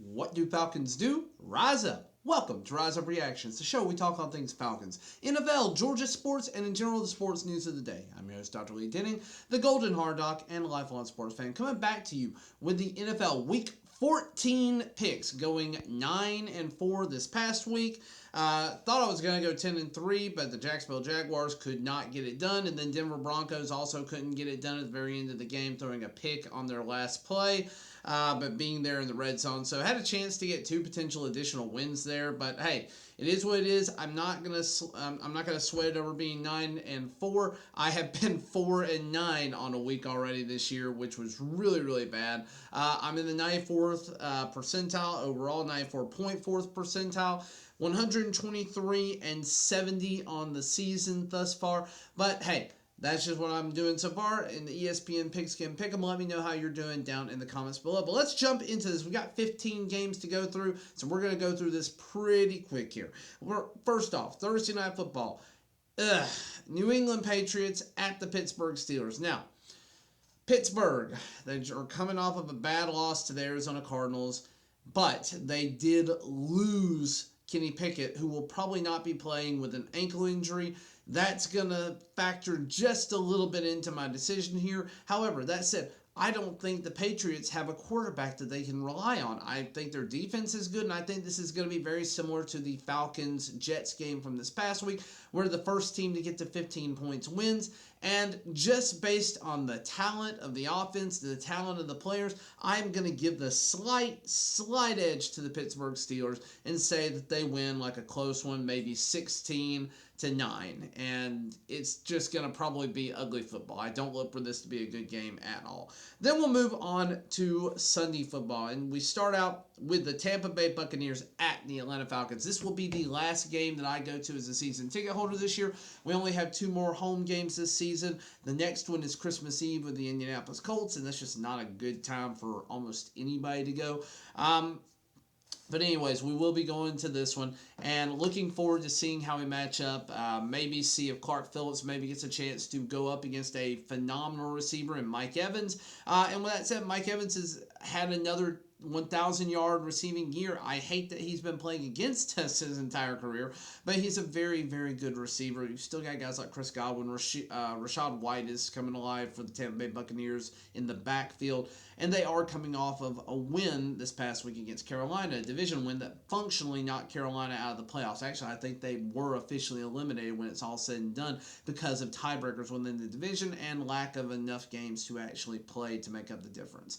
What do Falcons do? Rise up. Welcome to Rise Up Reactions, the show where we talk all things Falcons, NFL, Georgia sports, and in general the sports news of the day. I'm your host, Dr. Lee Denning, the Golden Hard Doc and lifelong sports fan, coming back to you with the NFL Week 14 picks, going 9-4 this past week. Thought I was going to go 10-3, but the Jacksonville Jaguars could not get it done, and then Denver Broncos also couldn't get it done at the very end of the game, throwing a pick on their last play. But being there in the red zone. So I had a chance to get 2 potential additional wins there. But hey, it is what it is. I'm not gonna sweat over being 9-4. I have been 4-9 on a week already this year, which was really bad. I'm in the 94th percentile overall, 94.4th percentile. 123-70 on the season thus far. But hey, that's just what I'm doing so far, and the ESPN Pigskin Pick'em. Let me know how you're doing down in the comments below. But let's jump into this. We got 15 games to go through, so we're going to go through this pretty quick here. First off, Thursday Night Football. New England Patriots at the Pittsburgh Steelers. Now, Pittsburgh, they are coming off of a bad loss to the Arizona Cardinals, but they did lose Kenny Pickett, who will probably not be playing with an ankle injury. That's going to factor just a little bit into my decision here. However, that said, I don't think the Patriots have a quarterback that they can rely on. I think their defense is good, and I think this is going to be very similar to the Falcons-Jets game from this past week, where the first team to get to 15 points wins. And just based on the talent of the offense, the talent of the players, I'm going to give the slight edge to the Pittsburgh Steelers and say that they win like a close one, maybe 16-9. And it's just going to probably be ugly football. I don't look for this to be a good game at all. Then we'll move on to Sunday football. And we start out with the Tampa Bay Buccaneers at the Atlanta Falcons. This will be the last game that I go to as a season ticket holder this year. We only have 2 more home games this season. The next one is Christmas Eve with the Indianapolis Colts, and that's just not a good time for almost anybody to go. But anyways, we will be going to this one and looking forward to seeing how we match up. Maybe see if Clark Phillips maybe gets a chance to go up against a phenomenal receiver in Mike Evans. And with that said, Mike Evans has had another 1,000-yard receiving year. I hate that he's been playing against us his entire career, but he's a very good receiver. You've still got guys like Chris Godwin. Rashad White is coming alive for the Tampa Bay Buccaneers in the backfield, and they are coming off of a win this past week against Carolina, a division win that functionally knocked Carolina out of the playoffs. Actually, I think they were officially eliminated when it's all said and done because of tiebreakers within the division and lack of enough games to actually play to make up the difference.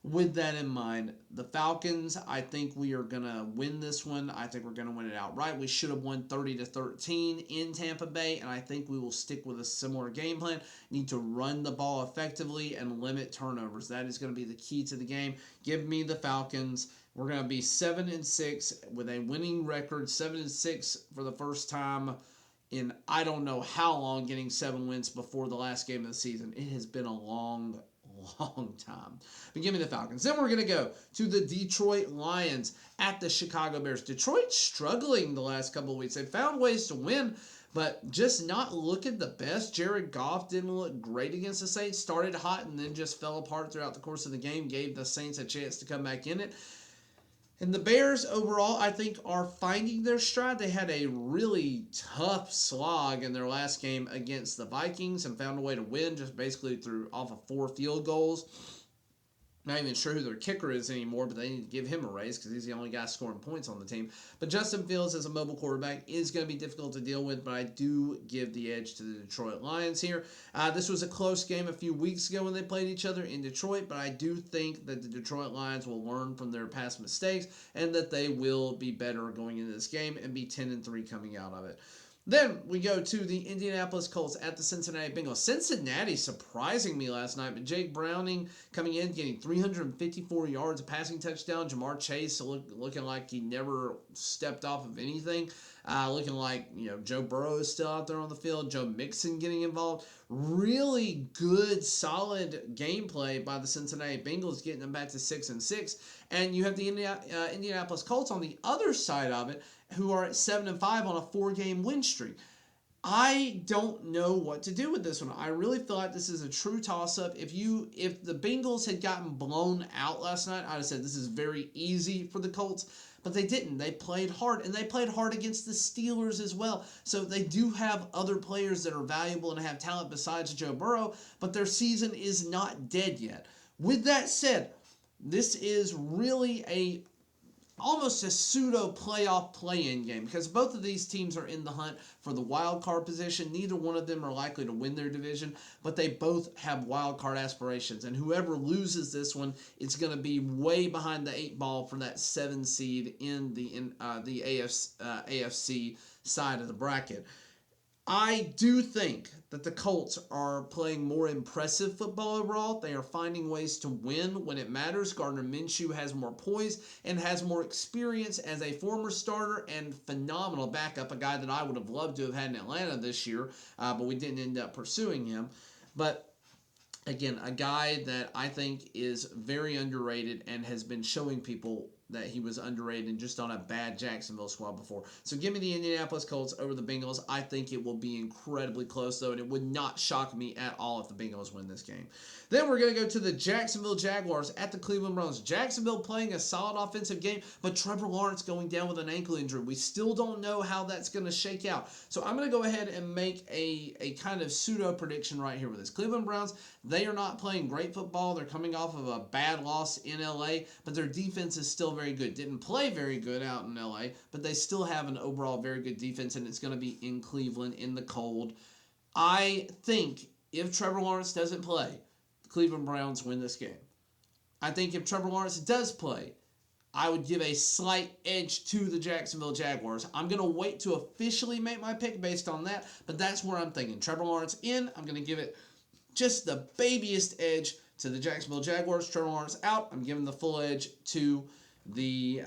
With that in mind, the Falcons, I think we are going to win this one. I think we're going to win it outright. We should have won 30-13 in Tampa Bay, and I think we will stick with a similar game plan. Need to run the ball effectively and limit turnovers. That is going to be the key to the game. Give me the Falcons. We're going to be 7-6 with a winning record, 7-6 for the first time in I don't know how long, getting 7 wins before the last game of the season. It has been a long time. But give me the Falcons. Then we're going to go to the Detroit Lions at the Chicago Bears. Detroit struggling the last couple of weeks. They found ways to win, but just not looking the best. Jared Goff didn't look great against the Saints. Started hot and then just fell apart throughout the course of the game. Gave the Saints a chance to come back in it. And the Bears, overall, I think, are finding their stride. They had a really tough slog in their last game against the Vikings and found a way to win just basically off of 4 field goals. Not even sure who their kicker is anymore, but they need to give him a raise because he's the only guy scoring points on the team. But Justin Fields as a mobile quarterback is going to be difficult to deal with, but I do give the edge to the Detroit Lions here. This was a close game a few weeks ago when they played each other in Detroit, but I do think that the Detroit Lions will learn from their past mistakes and that they will be better going into this game and be 10-3 coming out of it. Then we go to the Indianapolis Colts at the Cincinnati Bengals. Cincinnati surprising me last night, but Jake Browning coming in, getting 354 yards, a passing touchdown. Jamar Chase looking like he never stepped off of anything. Looking like, Joe Burrow is still out there on the field. Joe Mixon getting involved. Really good, solid gameplay by the Cincinnati Bengals, getting them back to 6-6. And you have the Indianapolis Colts on the other side of it, who are at 7-5 on a 4-game win streak. I don't know what to do with this one. I really feel like this is a true toss-up. If the Bengals had gotten blown out last night, I'd have said this is very easy for the Colts. But they didn't. They played hard, and they played hard against the Steelers as well. So they do have other players that are valuable and have talent besides Joe Burrow, but their season is not dead yet. With that said, this is really almost a pseudo playoff play-in game because both of these teams are in the hunt for the wild card position. Neither one of them are likely to win their division, but they both have wild card aspirations. And whoever loses this one, it's going to be way behind the 8 ball for that 7 seed in the AFC side of the bracket. I do think that the Colts are playing more impressive football overall. They are finding ways to win when it matters. Gardner Minshew has more poise and has more experience as a former starter and phenomenal backup, a guy that I would have loved to have had in Atlanta this year, but we didn't end up pursuing him. But again, a guy that I think is very underrated and has been showing people that he was underrated just on a bad Jacksonville squad before. So give me the Indianapolis Colts over the Bengals. I think it will be incredibly close, though, and it would not shock me at all if the Bengals win this game. Then we're going to go to the Jacksonville Jaguars at the Cleveland Browns. Jacksonville playing a solid offensive game, but Trevor Lawrence going down with an ankle injury. We still don't know how that's going to shake out. So I'm going to go ahead and make a kind of pseudo prediction right here with this. Cleveland Browns, they are not playing great football. They're coming off of a bad loss in LA, but their defense is still very good. Didn't play very good out in LA, but they still have an overall very good defense, and it's going to be in Cleveland in the cold. I think if Trevor Lawrence doesn't play, the Cleveland Browns win this game. I think if Trevor Lawrence does play, I would give a slight edge to the Jacksonville Jaguars. I'm going to wait to officially make my pick based on that, but that's where I'm thinking. Trevor Lawrence in, I'm going to give it just the babiest edge to the Jacksonville Jaguars. Trevor Lawrence out, I'm giving the full edge to the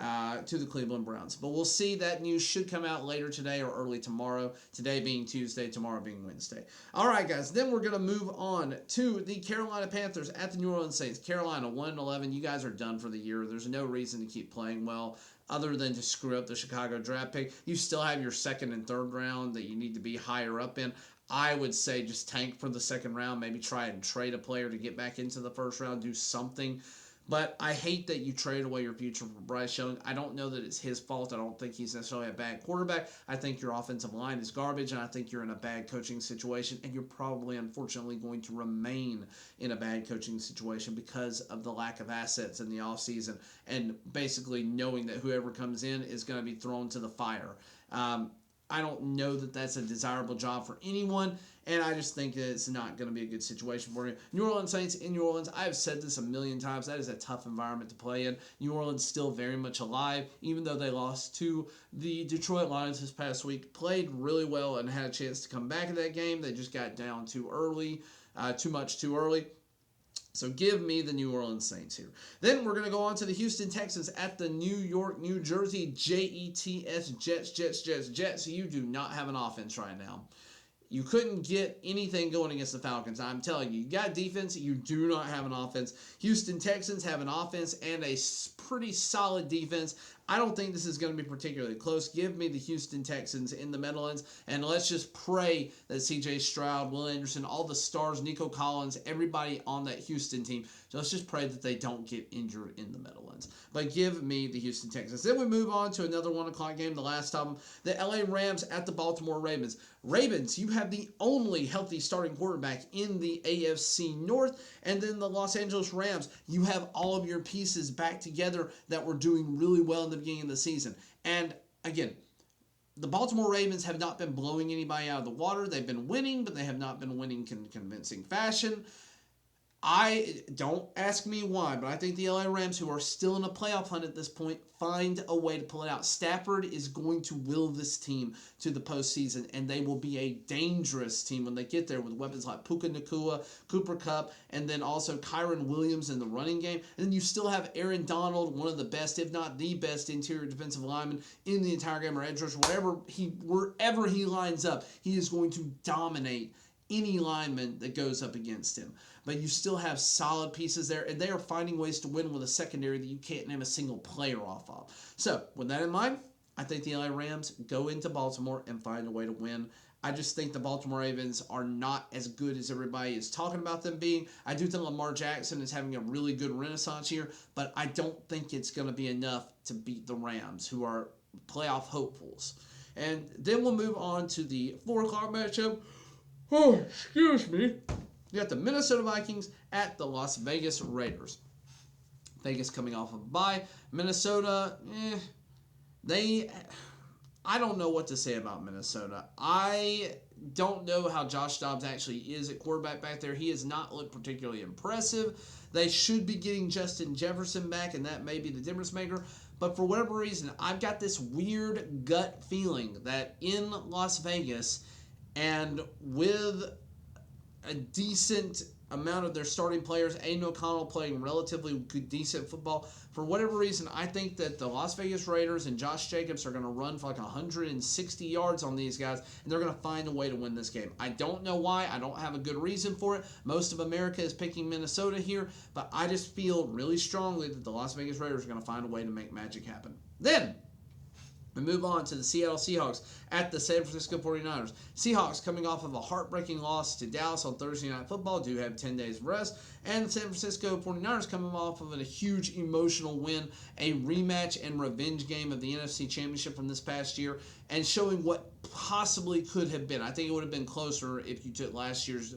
Cleveland Browns. But we'll see. That news should come out later today or early tomorrow. Today being Tuesday, tomorrow being Wednesday. All right, guys. Then we're going to move on to the Carolina Panthers at the New Orleans Saints. Carolina 1-11. You guys are done for the year. There's no reason to keep playing well other than to screw up the Chicago draft pick. You still have your second and third round that you need to be higher up in. I would say just tank for the second round. Maybe try and trade a player to get back into the first round. Do something. But I hate that you trade away your future for Bryce Young. I don't know that it's his fault. I don't think he's necessarily a bad quarterback. I think your offensive line is garbage, and I think you're in a bad coaching situation, and you're probably, unfortunately, going to remain in a bad coaching situation because of the lack of assets in the offseason and basically knowing that whoever comes in is going to be thrown to the fire. I don't know that that's a desirable job for anyone, and I just think that it's not going to be a good situation for you. New Orleans Saints in New Orleans, I have said this a million times, that is a tough environment to play in. New Orleans still very much alive, even though they lost to the Detroit Lions this past week. Played really well and had a chance to come back in that game. They just got down too early, too early. So give me the New Orleans Saints here. Then we're going to go on to the Houston Texans at the New York, New Jersey Jets. Jets. You do not have an offense right now. You couldn't get anything going against the Falcons. I'm telling you, you got defense. You do not have an offense. Houston Texans have an offense and a pretty solid defense. I don't think this is going to be particularly close. Give me the Houston Texans in the Meadowlands, and let's just pray that C.J. Stroud, Will Anderson, all the stars, Nico Collins, everybody on that Houston team, let's just pray that they don't get injured in the Meadowlands. But give me the Houston Texans. Then we move on to another 1 o'clock game, the last of them, the L.A. Rams at the Baltimore Ravens. Ravens, you have the only healthy starting quarterback in the AFC North, and then the Los Angeles Rams, you have all of your pieces back together that were doing really well in the beginning of the season. And again, the Baltimore Ravens have not been blowing anybody out of the water. They've been winning, but they have not been winning in convincing fashion. Don't ask me why, but I think the LA Rams, who are still in a playoff hunt at this point, find a way to pull it out. Stafford is going to will this team to the postseason, and they will be a dangerous team when they get there with weapons like Puka Nacua, Cooper Kupp, and then also Kyron Williams in the running game. And then you still have Aaron Donald, one of the best, if not the best, interior defensive lineman in the entire game, or edge rush. Wherever he lines up, he is going to dominate any lineman that goes up against him. But you still have solid pieces there, and they are finding ways to win with a secondary that you can't name a single player off of. So, with that in mind, I think the LA Rams go into Baltimore and find a way to win. I just think the Baltimore Ravens are not as good as everybody is talking about them being. I do think Lamar Jackson is having a really good renaissance here, but I don't think it's going to be enough to beat the Rams, who are playoff hopefuls. And then we'll move on to the 4 o'clock matchup. Oh, excuse me. You got the Minnesota Vikings at the Las Vegas Raiders. Vegas coming off of a bye. Minnesota, I don't know what to say about Minnesota. I don't know how Josh Dobbs actually is at quarterback back there. He has not looked particularly impressive. They should be getting Justin Jefferson back, and that may be the difference maker. But for whatever reason, I've got this weird gut feeling that in Las Vegas, and with a decent amount of their starting players, Aiden O'Connell playing relatively good, decent football, for whatever reason, I think that the Las Vegas Raiders and Josh Jacobs are going to run for like 160 yards on these guys, and they're going to find a way to win this game. I don't know why. I don't have a good reason for it. Most of America is picking Minnesota here, but I just feel really strongly that the Las Vegas Raiders are going to find a way to make magic happen. Then we move on to the Seattle Seahawks at the San Francisco 49ers. Seahawks coming off of a heartbreaking loss to Dallas on Thursday Night Football, do have 10 days of rest. And the San Francisco 49ers coming off of a huge emotional win, a rematch and revenge game of the NFC Championship from this past year, and showing what possibly could have been. I think it would have been closer if you took last year's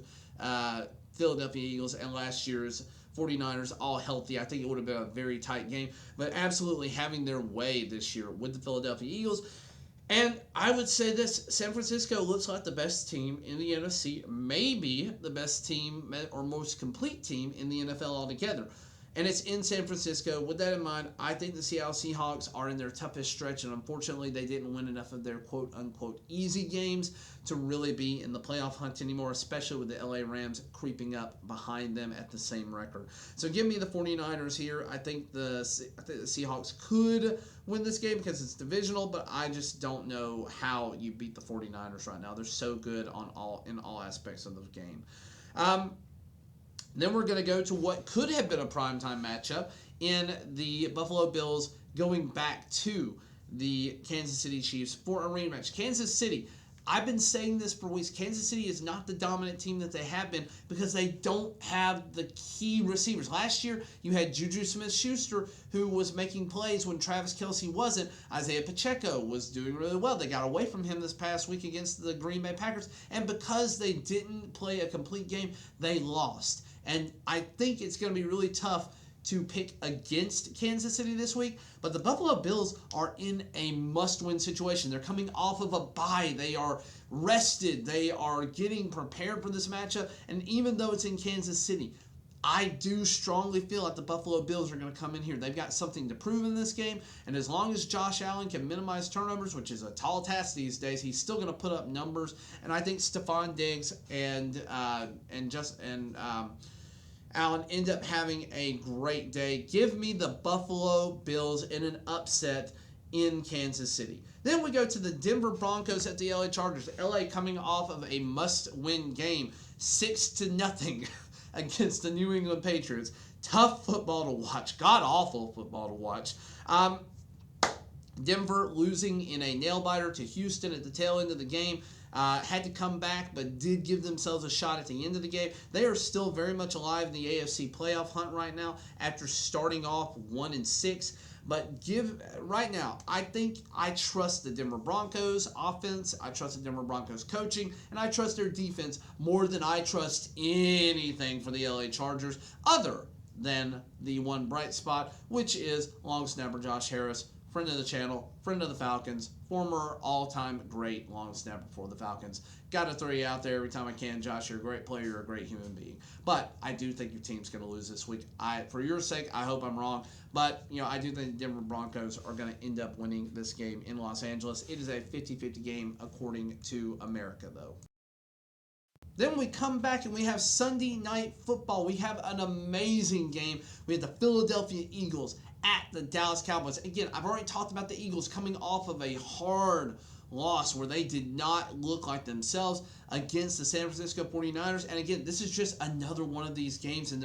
Philadelphia Eagles and last year's 49ers all healthy. I think it would have been a very tight game, but absolutely having their way this year with the Philadelphia Eagles. And I would say this, San Francisco looks like the best team in the NFC, maybe the best team or most complete team in the NFL altogether. And it's in San Francisco. With that in mind, I think the Seattle Seahawks are in their toughest stretch, and unfortunately they didn't win enough of their quote-unquote easy games to really be in the playoff hunt anymore, especially with the LA Rams creeping up behind them at the same record. So give me the 49ers here. I think the Seahawks could win this game because it's divisional, but I just don't know how you beat the 49ers right now. They're so good in all aspects of the game. Then we're going to go to what could have been a primetime matchup in the Buffalo Bills going back to the Kansas City Chiefs for a rematch. Kansas City, I've been saying this for weeks. Kansas City is not the dominant team that they have been because they don't have the key receivers. Last year, you had Juju Smith-Schuster, who was making plays when Travis Kelce wasn't. Isaiah Pacheco was doing really well. They got away from him this past week against the Green Bay Packers, and because they didn't play a complete game, they lost. And I think it's going to be really tough to pick against Kansas City this week, but the Buffalo Bills are in a must-win situation. They're coming off of a bye. They are rested. They are getting prepared for this matchup, and even though it's in Kansas City, I do strongly feel that the Buffalo Bills are going to come in here. They've got something to prove in this game, and as long as Josh Allen can minimize turnovers, which is a tall task these days, he's still going to put up numbers, and I think Stephon Diggs and Allen end up having a great day. Give me the Buffalo Bills in an upset in Kansas City. Then we go to the Denver Broncos at the LA Chargers. LA coming off of a must-win game, 6-0 against the New England Patriots. Tough football to watch. God-awful football to watch. Denver losing in a nail-biter to Houston at the tail end of the game. Had to come back, but did give themselves a shot at the end of the game. They are still very much alive in the AFC playoff hunt right now after starting off 1-6. But right now, I think I trust the Denver Broncos offense, I trust the Denver Broncos coaching, and I trust their defense more than I trust anything for the LA Chargers other than the one bright spot, which is long snapper Josh Harris, friend of the channel, friend of the Falcons, former all-time great long snapper for the Falcons. Got to throw you out there every time I can, Josh. You're a great player. You're a great human being. But I do think your team's going to lose this week. For your sake, I hope I'm wrong. But, I do think the Denver Broncos are going to end up winning this game in Los Angeles. It is a 50-50 game according to America, though. Then we come back and we have Sunday Night Football. We have an amazing game. We have the Philadelphia Eagles at the Dallas Cowboys. Again, I've already talked about the Eagles coming off of a hard loss where they did not look like themselves against the San Francisco 49ers. And again, this is just another one of these games in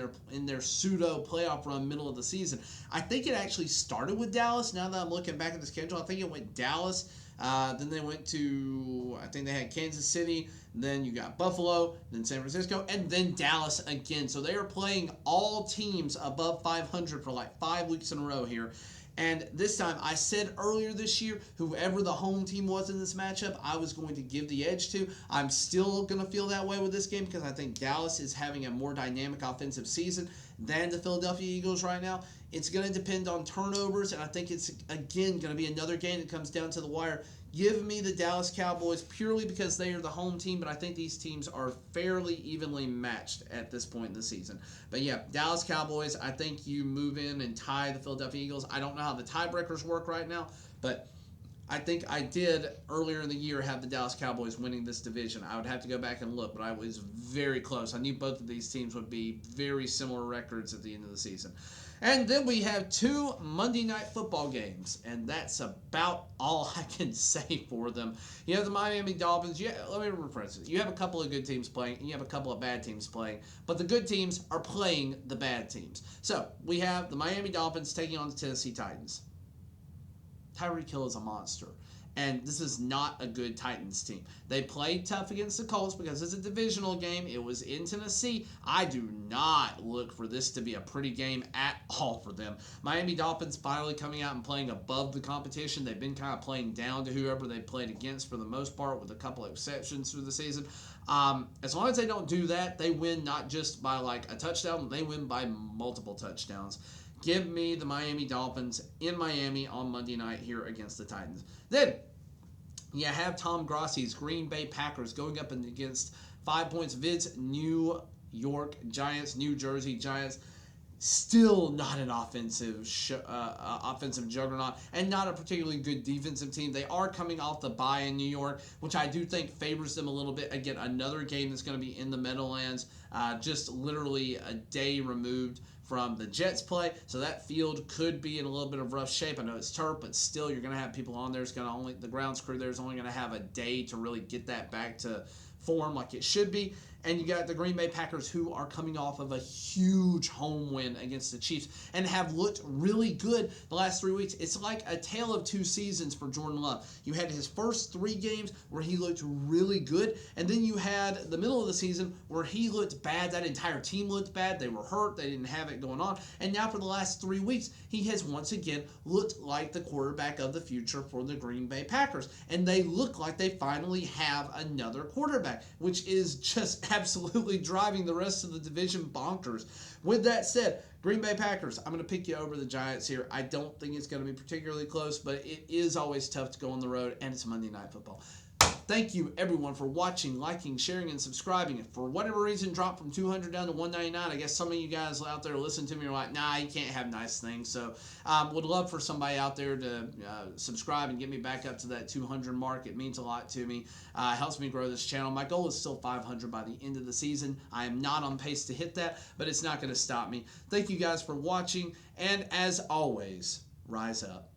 their pseudo playoff run middle of the season. I think it actually started with Dallas. Now that I'm looking back at the schedule, I think it went Dallas. Then they went to, I think they had Kansas City. Then you got Buffalo, then San Francisco, and then Dallas again. So they are playing all teams above 500 for like 5 weeks in a row here. And this time, I said earlier this year, whoever the home team was in this matchup, I was going to give the edge to. I'm still going to feel that way with this game because I think Dallas is having a more dynamic offensive season than the Philadelphia Eagles right now. It's going to depend on turnovers, and I think it's, again, going to be another game that comes down to the wire. Give me the Dallas Cowboys purely because they are the home team, but I think these teams are fairly evenly matched at this point in the season. But yeah, Dallas Cowboys, I think you move in and tie the Philadelphia Eagles. I don't know how the tiebreakers work right now, but I think I did earlier in the year have the Dallas Cowboys winning this division. I would have to go back and look, but I was very close. I knew both of these teams would be very similar records at the end of the season. And then we have 2 Monday Night Football games, and that's about all I can say for them. You have the Miami Dolphins. Let me rephrase it. You have a couple of good teams playing, and you have a couple of bad teams playing, but the good teams are playing the bad teams. So we have the Miami Dolphins taking on the Tennessee Titans. Tyreek Hill is a monster. And this is not a good Titans team. They played tough against the Colts because it's a divisional game. It was in Tennessee. I do not look for this to be a pretty game at all for them. Miami Dolphins finally coming out and playing above the competition. They've been kind of playing down to whoever they played against for the most part, with a couple of exceptions through the season. As long as they don't do that, they win not just by like a touchdown. They win by multiple touchdowns. Give me the Miami Dolphins in Miami on Monday night here against the Titans. Then you have Tom Grossi's Green Bay Packers going up against 5 points Vid's New York Giants, New Jersey Giants. Still not an offensive juggernaut and not a particularly good defensive team. They are coming off the bye in New York, which I do think favors them a little bit. Again, another game that's going to be in the Meadowlands, just literally a day removed from the Jets play, so that field could be in a little bit of rough shape. I know it's turf, but still, you're going to have people on there. The grounds crew there is only going to have a day to really get that back to form like it should be. And you got the Green Bay Packers, who are coming off of a huge home win against the Chiefs and have looked really good the last 3 weeks. It's like a tale of 2 seasons for Jordan Love. You had his first 3 games where he looked really good, and then you had the middle of the season where he looked bad. That entire team looked bad. They were hurt. They didn't have it going on. And now for the last 3 weeks, he has once again looked like the quarterback of the future for the Green Bay Packers. And they look like they finally have another quarterback, which is just absolutely driving the rest of the division bonkers. With that said, Green Bay Packers, I'm going to pick you over the Giants here. I don't think it's going to be particularly close, but it is always tough to go on the road, and it's Monday Night Football. Thank you, everyone, for watching, liking, sharing, and subscribing. If for whatever reason dropped from 200 down to 199, I guess some of you guys out there listen to me are like, nah, you can't have nice things. So would love for somebody out there to subscribe and get me back up to that 200 mark. It means a lot to me. Helps me grow this channel. My goal is still 500 by the end of the season. I am not on pace to hit that, but it's not going to stop me. Thank you guys for watching, and as always, rise up.